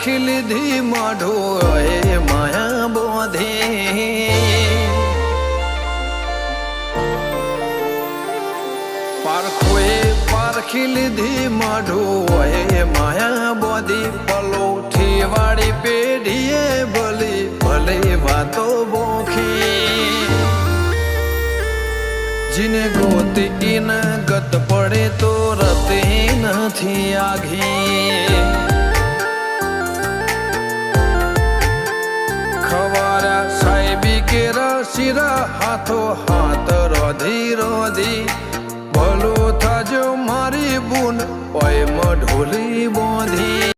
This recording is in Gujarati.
પારખી લીધી માઢો એ માયા બોધી પારખોએ પારખી લીધી માઢો એ માયા બોધી પલોઠી વાળી પેઢીએ ભલી ભલે વાતો બોખી જીને ગોતી ન ગત પડે તો રતે નથી આઘી ખવારા સાહેબી કેરા શિરા હાથો હાથ રોધી રોધી ભલો થાજો મારી બુન ઓય મઢોલી બોધી।